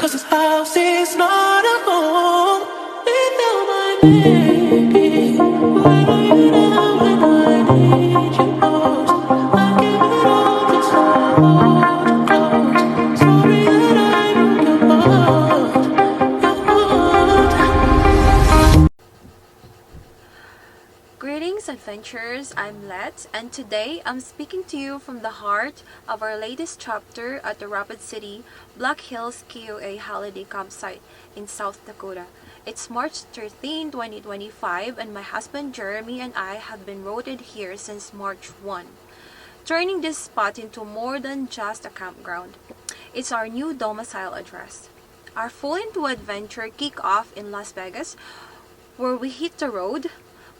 'Cause this house is not a home without my baby. Where are you now when I need you most? I gave it all just to hold you close. Sorry that I broke your heart, your heart. Greetings, adventurers. I'm Let, and today I'm speaking to you from the heart of our latest chapter at the Rapid City Black Hills KOA holiday campsite in South Dakota. It's March 13, 2025, and my husband Jeremy and I have been rooted here since March 1, turning this spot into more than just a campground. It's our new domicile address. Our full into adventure kick off in Las Vegas, where we hit the road,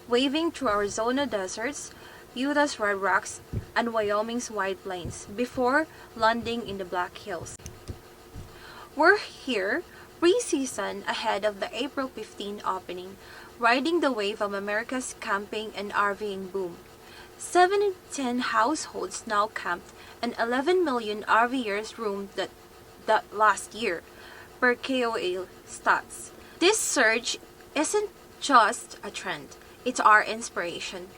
waving through Arizona deserts, Utah's red rocks, and Wyoming's wide plains before landing in the Black Hills. We're here pre-season ahead of the April 15 opening, riding the wave of America's camping and RVing boom. 7 in 10 households now camped and 11 million RVers roamed that last year, per KOA stats. This surge isn't just a trend. It's our inspiration.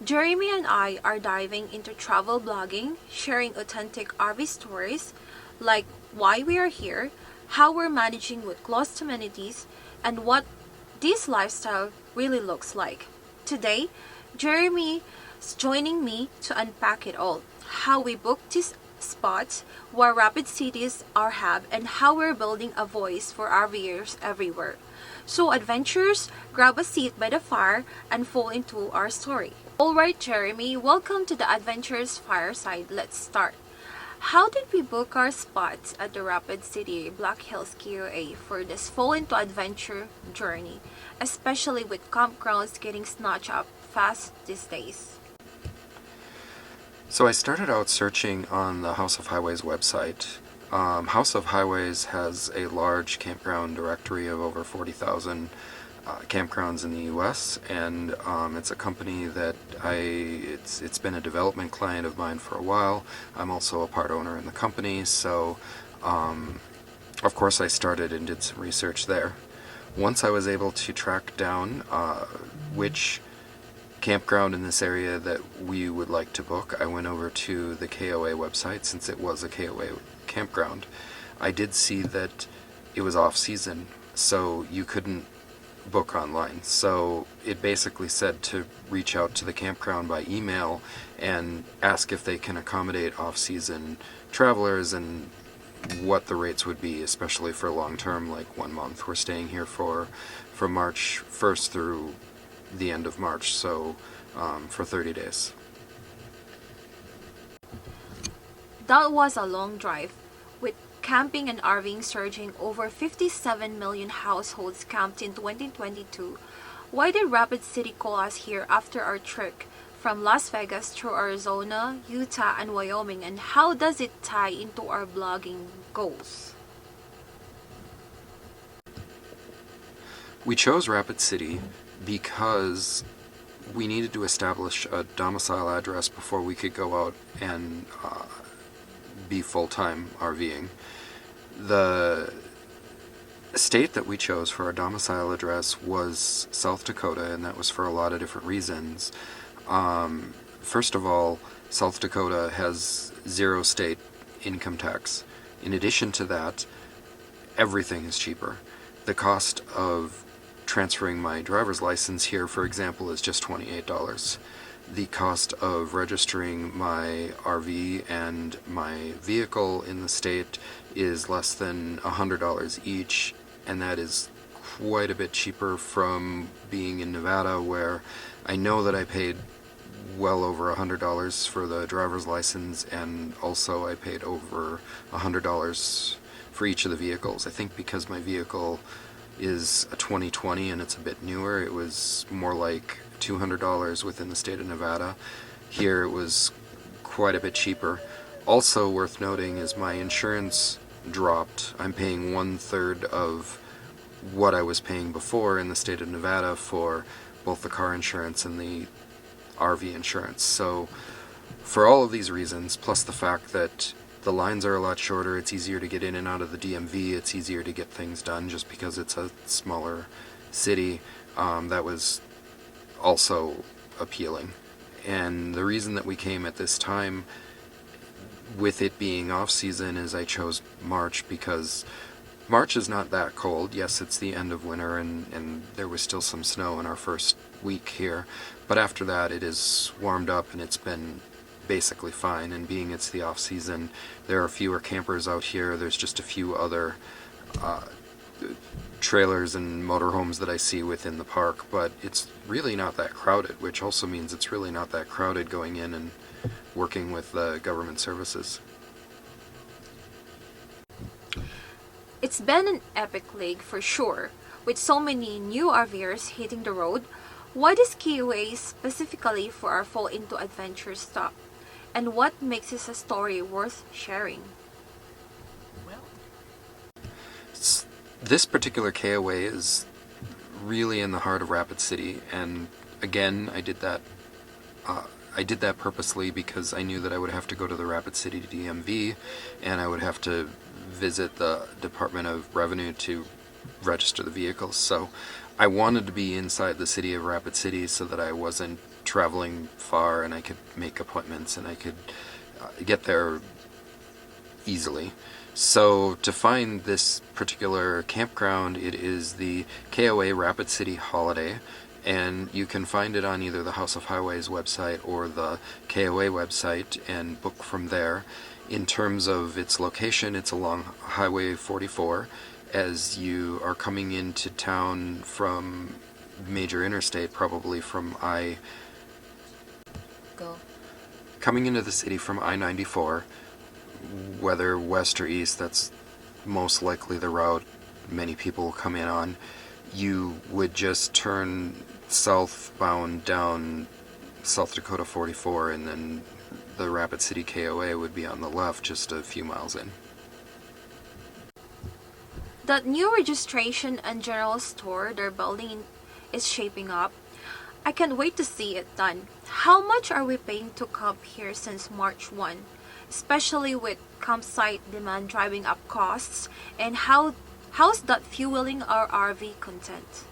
Jeremy and I are diving into travel blogging, sharing authentic RV stories like why we are here, how we're managing with closed amenities, and what this lifestyle really looks like. Today, Jeremy is joining me to unpack it all. How we booked these spots, why Rapid City is our hub, and how we're building a voice for RVers everywhere. So adventurers, grab a seat by the fire and fall into our story. Alright Jeremy, welcome to the Adventurers Fireside. Let's start. How did we book our spots at the Rapid City Black Hills KOA for this fall into adventure journey, especially with campgrounds getting snatched up fast these days? So I started out searching on the House of Highways website. House of Highways has a large campground directory of over 40,000 campgrounds in the U.S. and it's a company that it's been a development client of mine for a while. I'm also a part owner in the company, so of course I started and did some research there. Once I was able to track down which campground in this area that we would like to book, I went over to the KOA website since it was a KOA campground. I did see that it was off season, so you couldn't book online. So it basically said to reach out to the campground by email and ask if they can accommodate off-season travelers and what the rates would be, especially for long term, like 1 month. We're staying here from March 1st through the end of March, so for 30 days. That was a long drive, with camping and RVing surging. Over 57 million households camped in 2022. Why did Rapid City call us here after our trek from Las Vegas through Arizona, Utah, and Wyoming, and how does it tie into our blogging goals? We chose Rapid City because we needed to establish a domicile address before we could go out and be full-time RVing. The state that we chose for our domicile address was South Dakota, and that was for a lot of different reasons. First of all, South Dakota has 0 state income tax. In addition to that, everything is cheaper. The cost of transferring my driver's license here, for example, is just $28. The cost of registering my RV and my vehicle in the state is less than $100 each, and that is quite a bit cheaper from being in Nevada, where I know that I paid well over $100 for the driver's license, and also I paid over $100 for each of the vehicles. I think because my vehicle is a 2020 and it's a bit newer, it was more like $200 within the state of Nevada. Here it was quite a bit cheaper. Also worth noting is my insurance dropped. I'm paying 1/3 of what I was paying before in the state of Nevada for both the car insurance and the RV insurance. So for all of these reasons, plus the fact that the lines are a lot shorter. It's easier to get in and out of the DMV. It's easier to get things done just because it's a smaller city. That was also appealing. And the reason that we came at this time, with it being off season, is I chose March because March is not that cold. Yes, it's the end of winter, and there was still some snow in our first week here. But after that, it is warmed up, and it's been basically fine. And being it's the off season, there are fewer campers out here. There's just a few other trailers and motorhomes that I see within the park, but it's really not that crowded, which also means it's really not that crowded going in and working with the government services. It's been an epic league for sure, with so many new RVers hitting the road. Why does KOA specifically for our fall into adventure stop? And what makes this a story worth sharing? This particular KOA is really in the heart of Rapid City, and again, I did that purposely because I knew that I would have to go to the Rapid City DMV, and I would have to visit the Department of Revenue to register the vehicles. So I wanted to be inside the city of Rapid City so that I wasn't traveling far, and I could make appointments, and I could get there easily. So to find this particular campground, it is the KOA Rapid City Holiday, and you can find it on either the House of Highways website or the KOA website and book from there. In terms of its location, it's along Highway 44 as you are coming into town from major interstate, probably from coming into the city from I-94, whether west or east, that's most likely the route many people come in on. You would just turn southbound down South Dakota 44, and then the Rapid City KOA would be on the left just a few miles in. That new registration and general store they're building is shaping up. I can't wait to see it done. How much are we paying to camp here since March 1? Especially with campsite demand driving up costs, and how's that fueling our RV content?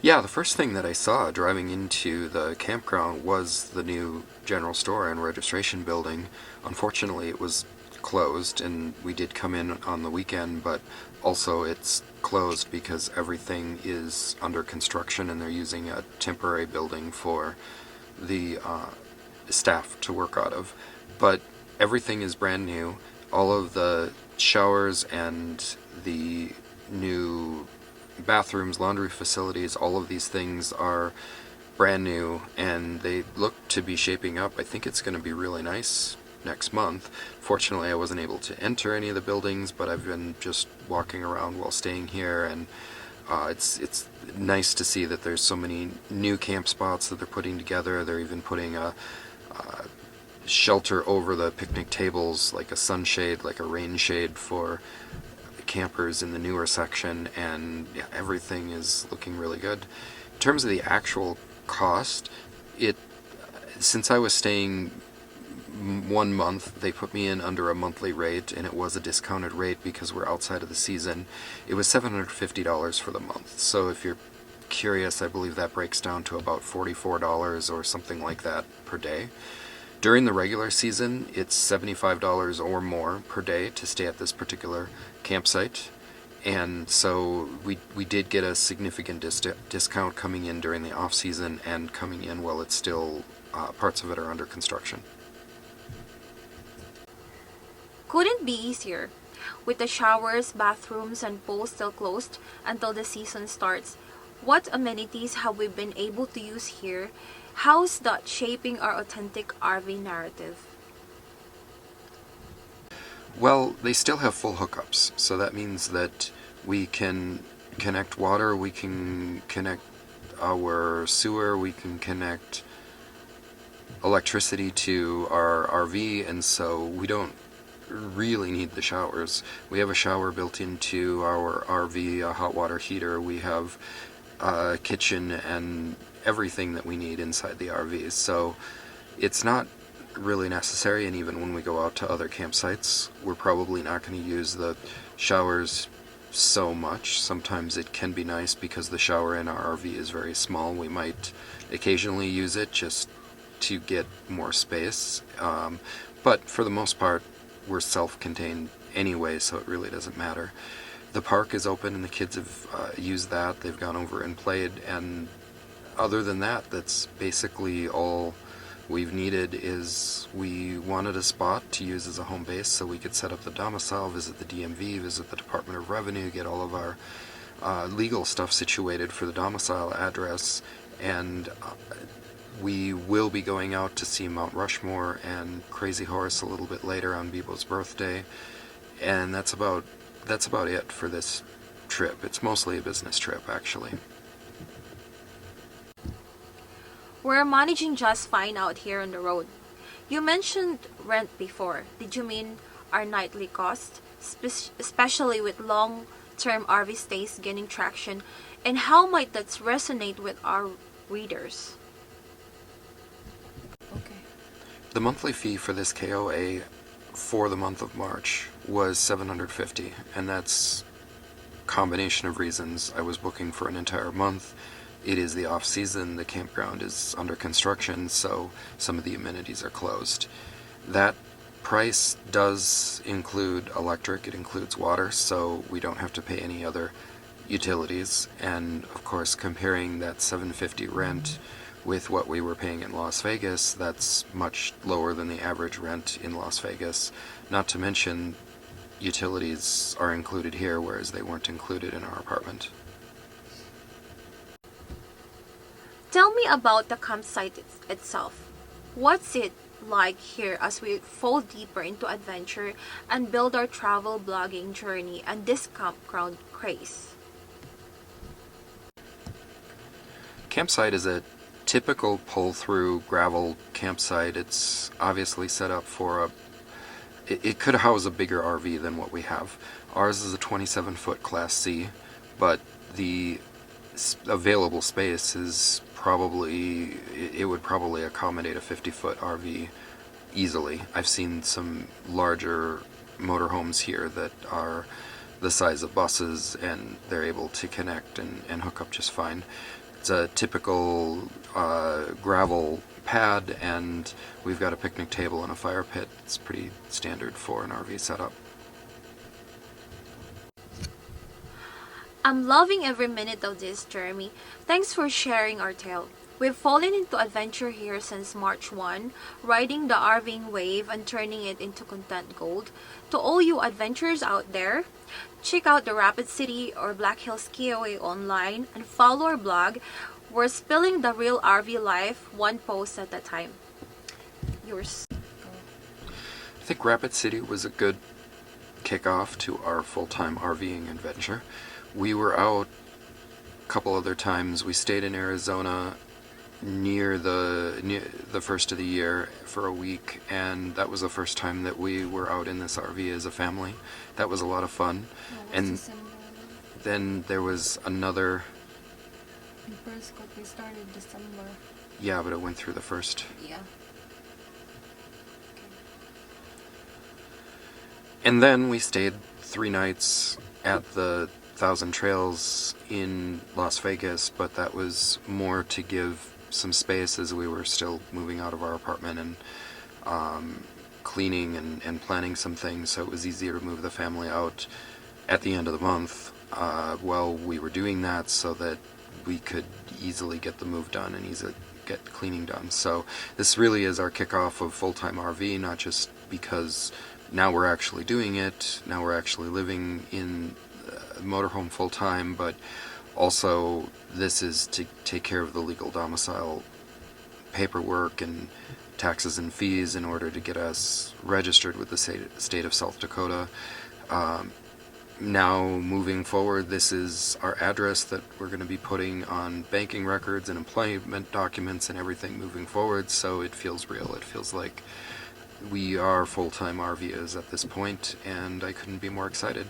Yeah, the first thing that I saw driving into the campground was the new general store and registration building. Unfortunately, it was closed, and we did come in on the weekend, but also it's closed because everything is under construction, and they're using a temporary building for the staff to work out of. But everything is brand new. All of the showers and the new bathrooms, laundry facilities, all of these things are brand new, and they look to be shaping up. I think it's going to be really nice next month. Fortunately, I wasn't able to enter any of the buildings, but I've been just walking around while staying here, and it's nice to see that there's so many new camp spots that they're putting together. They're even putting a shelter over the picnic tables, like a sunshade, like a rain shade for campers in the newer section, and yeah, everything is looking really good. In terms of the actual cost, since I was staying 1 month, they put me in under a monthly rate, and it was a discounted rate because we're outside of the season. It was $750 for the month. So if you're curious, I believe that breaks down to about $44 or something like that per day. During the regular season, it's $75 or more per day to stay at this particular campsite. And so we did get a significant discount coming in during the off season and coming in while it's still parts of it are under construction. Couldn't be easier. With the showers, bathrooms, and pools still closed until the season starts, what amenities have we been able to use here? How's that shaping our authentic RV narrative? Well, they still have full hookups, so that means that we can connect water, we can connect our sewer, we can connect electricity to our RV, and so we don't really need the showers. We have a shower built into our RV, a hot water heater, we have a kitchen and everything that we need inside the RV. So it's not really necessary, and even when we go out to other campsites, we're probably not going to use the showers so much. Sometimes it can be nice because the shower in our RV is very small. We might occasionally use it just to get more space, but for the most part, we're self-contained anyway, so it really doesn't matter. The park is open and the kids have used that. They've gone over and played, and other than that, that's basically all we've needed. Is we wanted a spot to use as a home base so we could set up the domicile, visit the DMV, visit the Department of Revenue, get all of our legal stuff situated for the domicile address, and we will be going out to see Mount Rushmore and Crazy Horse a little bit later on Bebo's birthday, and that's about it for this trip. It's mostly a business trip, actually. We're managing just fine out here on the road. You mentioned rent before. Did you mean our nightly cost, especially with long-term RV stays gaining traction, and how might that resonate with our readers? Okay. The monthly fee for this KOA for the month of March was $750, and that's a combination of reasons. I was booking for an entire month. It is the off-season, the campground is under construction, so some of the amenities are closed. That price does include electric, it includes water, so we don't have to pay any other utilities. And of course, comparing that $750 rent with what we were paying in Las Vegas, that's much lower than the average rent in Las Vegas. Not to mention, utilities are included here, whereas they weren't included in our apartment. Tell me about the campsite itself. What's it like here as we fall deeper into adventure and build our travel blogging journey and this campground craze? Campsite is a typical pull-through gravel campsite. It's obviously set up for it could house a bigger RV than what we have. Ours is a 27-foot Class C, but the available space is it would probably accommodate a 50-foot RV easily. I've seen some larger motorhomes here that are the size of buses, and they're able to connect and hook up just fine. It's a typical gravel pad, and we've got a picnic table and a fire pit. It's pretty standard for an RV setup. I'm loving every minute of this, Jeremy. Thanks for sharing our tale. We've fallen into adventure here since March 1, riding the RVing wave and turning it into content gold. To all you adventurers out there, check out the Rapid City or Black Hills KOA online and follow our blog. We're spilling the real RV life, one post at a time. Yours. I think Rapid City was a good kickoff to our full-time RVing adventure. We were out a couple other times. We stayed in Arizona near the first of the year for a week, and that was the first time that we were out in this RV as a family. That was a lot of fun. And then there was another. In Prescott, we started December. Yeah, but it went through the first. Yeah. And then we stayed 3 nights at the Thousand Trails in Las Vegas, but that was more to give some space as we were still moving out of our apartment and cleaning and planning some things, so it was easier to move the family out at the end of the month while we were doing that, so that we could easily get the move done and easily get cleaning done. So this really is our kickoff of full-time RV, not just because now we're actually doing it, now we're actually living in motorhome full-time, but also this is to take care of the legal domicile paperwork and taxes and fees in order to get us registered with the state of South Dakota. Now moving forward, this is our address that we're going to be putting on banking records and employment documents and everything moving forward, so it feels real. It feels like we are full-time RVers at this point, and I couldn't be more excited.